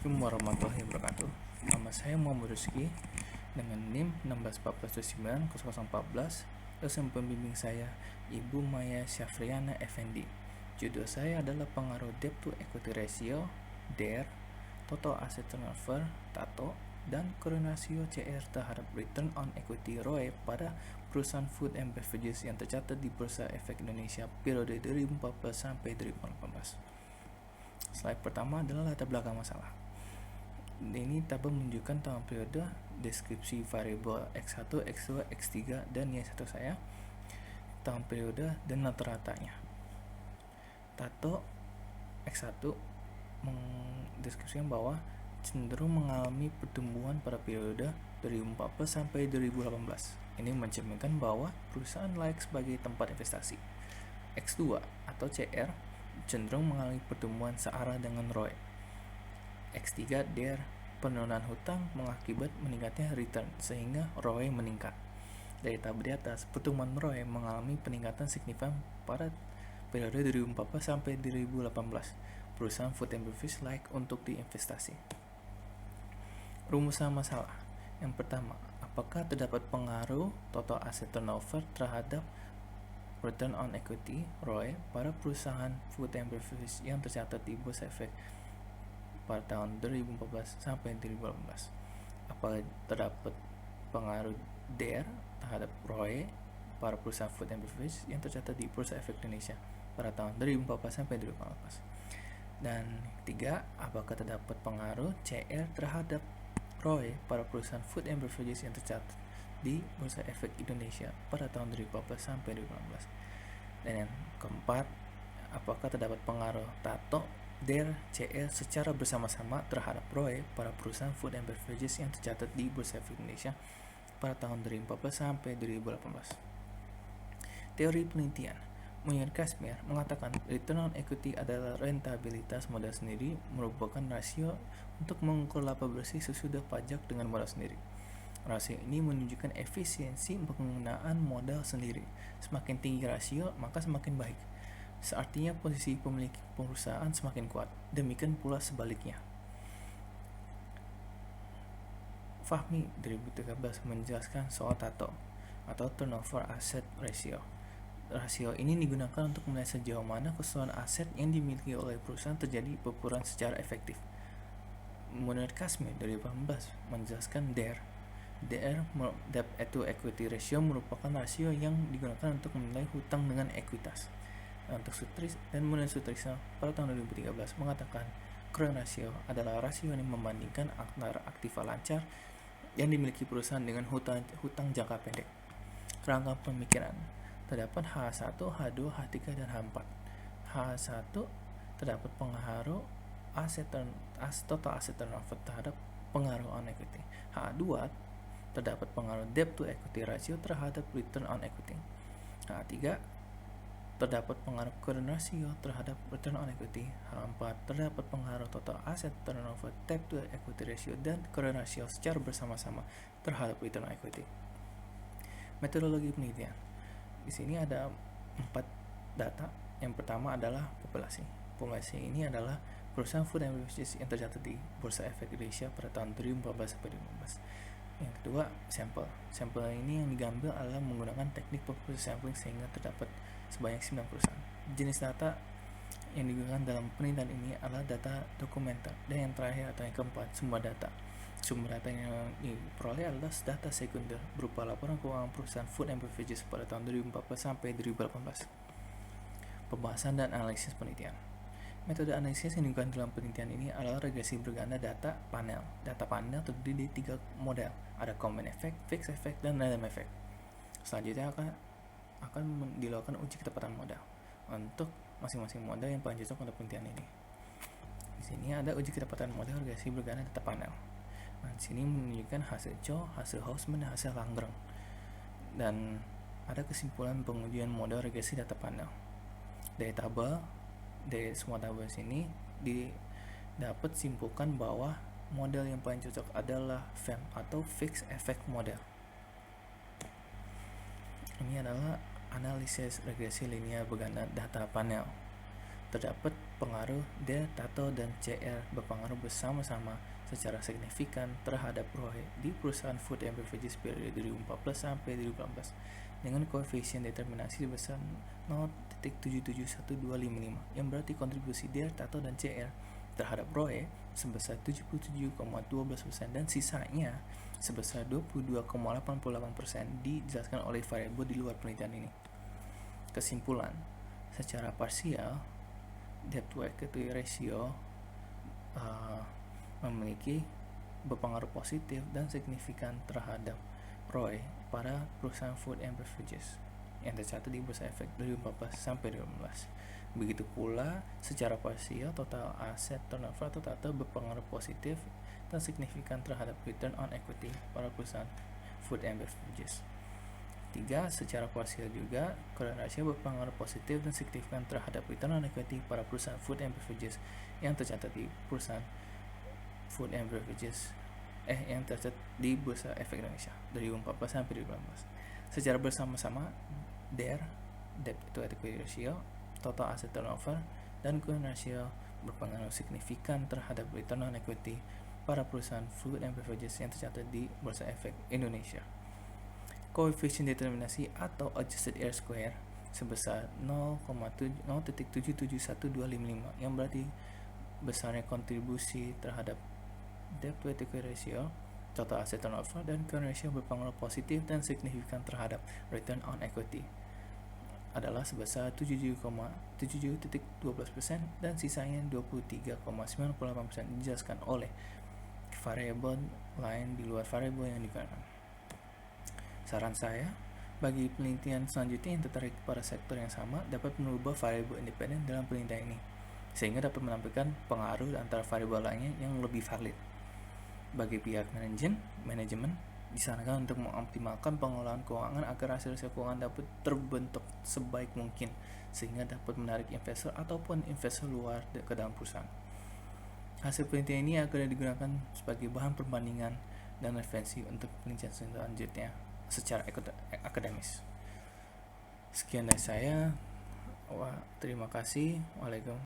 Assalamualaikum warahmatullahi wabarakatuh. Nama saya Muhammad Rizky dengan NIM 1614290014. Dosen pembimbing saya Ibu Maya Syafriana Effendi. Judul saya adalah pengaruh debt to equity ratio, DER, total asset turnover, TATO, dan current ratio CR terhadap return on equity ROE pada perusahaan food and beverages yang tercatat di Bursa Efek Indonesia periode 2014 sampai 2018. Slide pertama adalah latar belakang masalah. Ini tabel menunjukkan tahun periode, deskripsi variabel X1, X2, X3, dan Y1 saya, tahun periode, dan rata-ratanya. Tato X1 mendeskripsikan bahwa cenderung mengalami pertumbuhan pada periode 2014 sampai 2018. Ini mencerminkan bahwa perusahaan layak sebagai tempat investasi. X2 atau CR cenderung mengalami pertumbuhan searah dengan ROE. X3 DER, penurunan hutang mengakibat meningkatnya return sehingga ROE meningkat. Dari tabel di atas, pertumbuhan ROE mengalami peningkatan signifikan pada periode 2014 sampai 2018. Perusahaan food and beverage layak untuk diinvestasi. Rumusan masalah. Yang pertama, apakah terdapat pengaruh total asset turnover terhadap return on equity ROE pada perusahaan food and beverage yang tercatat di Bursa Efek pada tahun 2014 sampai 2018. Apakah terdapat pengaruh DER terhadap ROE para perusahaan food and beverage yang tercatat di Bursa Efek Indonesia pada tahun 2014 sampai 2018. Dan ketiga, apakah terdapat pengaruh CR terhadap ROE para perusahaan food and beverages yang tercatat di Bursa Efek Indonesia pada tahun 2014 sampai 2018. Dan yang keempat, apakah terdapat pengaruh TATO, DER, CR secara bersama-sama terhadap ROE para perusahaan food and beverages yang tercatat di Bursa Efek Indonesia pada tahun 2014 sampai 2018. Teori penelitian. Munir Kashmir mengatakan return on equity adalah rentabilitas modal sendiri merupakan rasio untuk mengukur laba bersih sesudah pajak dengan modal sendiri. Rasio ini menunjukkan efisiensi penggunaan modal sendiri. Semakin tinggi rasio, maka semakin baik. Seartinya posisi pemilik perusahaan semakin kuat. Demikian pula sebaliknya. Fahmi 2013 menjelaskan soal TATO atau turnover asset ratio. Rasio ini digunakan untuk melihat sejauh mana keseluruhan aset yang dimiliki oleh perusahaan terjadi pemupuran secara efektif. Munir Kashmir 2018 menjelaskan DER, debt to equity ratio, merupakan rasio yang digunakan untuk menilai hutang dengan ekuitas. Untuk Sutris dan Munir Sutrisno pada tahun 2013 mengatakan current ratio adalah rasio yang membandingkan antara aktiva lancar yang dimiliki perusahaan dengan hutang jangka pendek. Kerangka pemikiran. Terdapat H1, H2, H3, dan H4. H1 terdapat pengaruh total asset turnover terhadap pengaruh on equity. H2 terdapat pengaruh debt to equity ratio terhadap return on equity. H3 terdapat pengaruh current ratio terhadap return on equity. H4 terdapat pengaruh total asset turnover, debt to equity ratio, dan current ratio secara bersama-sama terhadap return on equity. Metodologi penelitian. Di sini ada 4 data. Yang pertama adalah populasi. Populasi ini adalah perusahaan food and beverages yang tercatat di Bursa Efek Indonesia pada tahun 2014 sampai 2015. Yang kedua, sampel. Sampel ini yang diambil adalah menggunakan teknik population sampling sehingga terdapat sebanyak 9 perusahaan. Jenis data yang digunakan dalam penelitian ini adalah data dokumenter. Dan yang terakhir atau yang keempat, sumber data. Sumber data yang diperoleh adalah data sekunder berupa laporan keuangan perusahaan food and beverages pada tahun 2014 sampai 2018. Pembahasan dan analisis penelitian. Metode analisis yang digunakan dalam penelitian ini adalah regresi berganda data panel. Data panel terdiri dari 3 model. Ada common effect, fixed effect, dan random effect. Selanjutnya akan dilakukan uji ketepatan modal untuk masing-masing model yang paling cocok untuk penelitian ini. Di sini ada uji ketepatan model regresi berganda data panel. Nah, di sini menunjukkan hasil Cho, hasil Hausman, dan hasil Langreng. Dan ada kesimpulan pengujian model regresi data panel. Dari semua tabel sini dapat simpulkan bahwa model yang paling cocok adalah FEM atau Fixed Effect Model. Ini adalah analisis regresi linear berganda data panel. terdapat pengaruh D, Tato, dan CR berpengaruh bersama-sama secara signifikan terhadap ROE di perusahaan food and beverages periode 2014 sampai 2018 dengan koefisien determinasi sebesar 0,77155 yang berarti kontribusi D, Tato, dan CR terhadap ROE sebesar 77,12% dan sisanya sebesar 22,88% dijelaskan oleh variabel di luar penelitian ini. Kesimpulan, secara parsial, debt to equity ratio memiliki berpengaruh positif dan signifikan terhadap ROE pada perusahaan food and beverages yang tercatat di Bursa Efek 2014 sampai 2015. Begitu pula secara parsial total aset turnover atau TATO berpengaruh positif dan signifikan terhadap return on equity pada perusahaan food and beverages. 3. Secara parsial juga, current ratio berpengaruh positif dan signifikan terhadap return on equity para perusahaan food and beverages yang tercatat di perusahaan food and beverages yang tercatat di Bursa Efek Indonesia dari 2014 sampai 2018. Secara bersama-sama, DER, debt to equity ratio, total asset turnover, dan current ratio berpengaruh signifikan terhadap return on equity para perusahaan food and beverages yang tercatat di Bursa Efek Indonesia. Koefisien determinasi atau adjusted R square sebesar 0,77125 yang berarti besarnya kontribusi terhadap debt to equity ratio, total asset turnover, dan current ratio berpengaruh positif dan signifikan terhadap return on equity adalah sebesar 77,12% dan sisanya 23,98% dijelaskan oleh variabel lain di luar variabel yang digunakan. Saran saya, bagi penelitian selanjutnya yang tertarik pada sektor yang sama dapat merubah variabel independen dalam penelitian ini, sehingga dapat menampilkan pengaruh antara variabel lainnya yang lebih valid. Bagi pihak manajemen disarankan untuk mengoptimalkan pengelolaan keuangan agar hasil-hasil keuangan dapat terbentuk sebaik mungkin, sehingga dapat menarik investor ataupun investor luar ke dalam perusahaan. Hasil penelitian ini akan digunakan sebagai bahan perbandingan dan referensi untuk penelitian selanjutnya secara akademis. Sekian dari saya. Terima kasih. Waalaikumsalam.